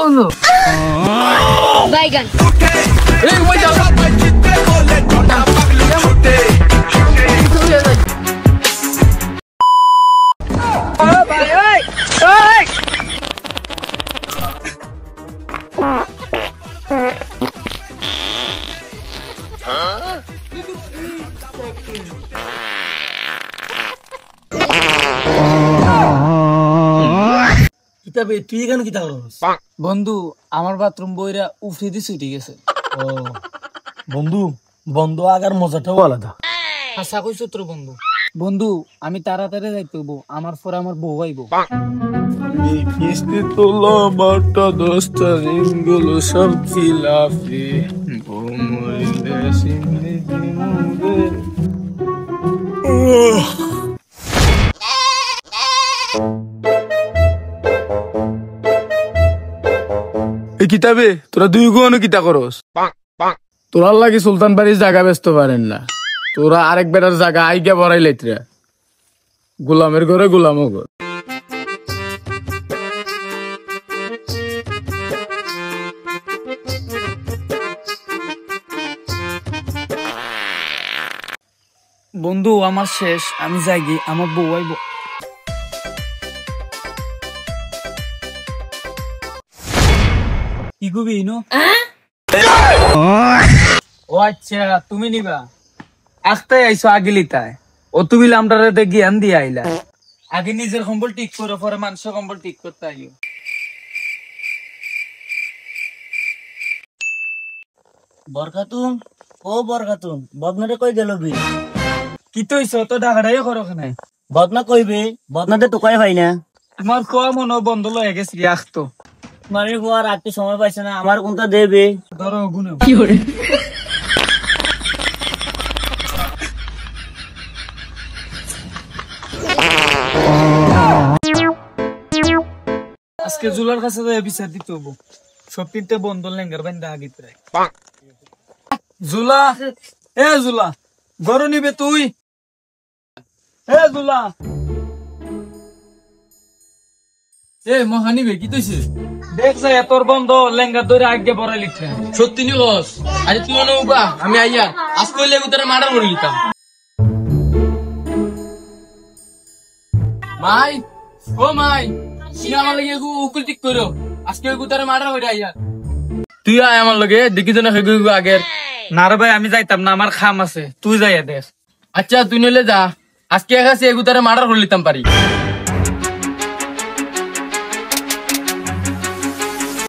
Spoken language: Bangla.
বন্ধু বাইগান এই ওই যাও তুই কেন কি বন্ধু আমার বাথরুম বইরা উফরে দিয়ে ছুটি গেছে বন্ধু বন্ধু আগার মজাটাও আলাদা আশা কইছ তোর বন্ধু বন্ধু আমি তাড়াতাড়ি যাইতে হইব আমার পরে আমার বউ আইব কিস্তি তোলা মাটা 10টা রিংগুলো সব খিলাফি বউ মরিলে সিংহে দিমুরে এই কিতাবে তোরা দুই গুণ কিতা করস তোরা লাগি সুলতান বাড়ির জায়গা বেচতে পারেন না তোরা আরেক বেটার জায়গা আইগা বড়াই লাইতরা গোলামের ঘরে গোলামও ঘর বন্ধু আমার শেষ আমি যাই গি আমার বউ আইব কি কবি নো ও আচ্ছা তুমি নিবা আস্তে আইসো আগিলিতায় ও তুমি লামটারে জ্ঞান দিয়ে আইলা আগে নিজের কম্বল ঠিক করো পরে মানুষের কম্বল ঠিক করতে আইও বরখাতুন ও বরখাতুন বদনারে কই গেল বি কি তো হইছো তো ডাকাডাই করো খানে বদনা কইবে বদনাতে টুকাই ভাই না তোমার কোয়া মনো বন্ধ লয়ে গেছে আখতো মানে আর রাতে সময় পাইছে না আমার কোনটা দেবে ধরো গুনে কি করে আজকে জুলার কাছে বিচার দিতে হবো সব তিনটে বন্ধ লেঙ্গার বান্ধা আগে প্রায় জুলা এ জুলা গরু নিবে তুই এ জুলা এ মহানিবে কি তুইছে দেখ যায় তোর বন্ধ লেঙ্গার ধরে আগে বড়াই লিখছে সত্যি নি বস আজ তুই নৌকা আমি আইয়া আজ কইলে তোরা মার্ডার করে লিতাম মাই ও মাই সিনা আমার লাগে উকুল ঠিক করো আজকে তোরা মার্ডার করে আইয়া তুই আয় আমার লগে দেখি জন আগের না রে ভাই আমি যাইতাম না আমার খাম আছে তুই যাইয়া দেখ আচ্ছা তুই নইলে যা আজকে একাছে এগুতারে মার্ডার করে লিতাম পারি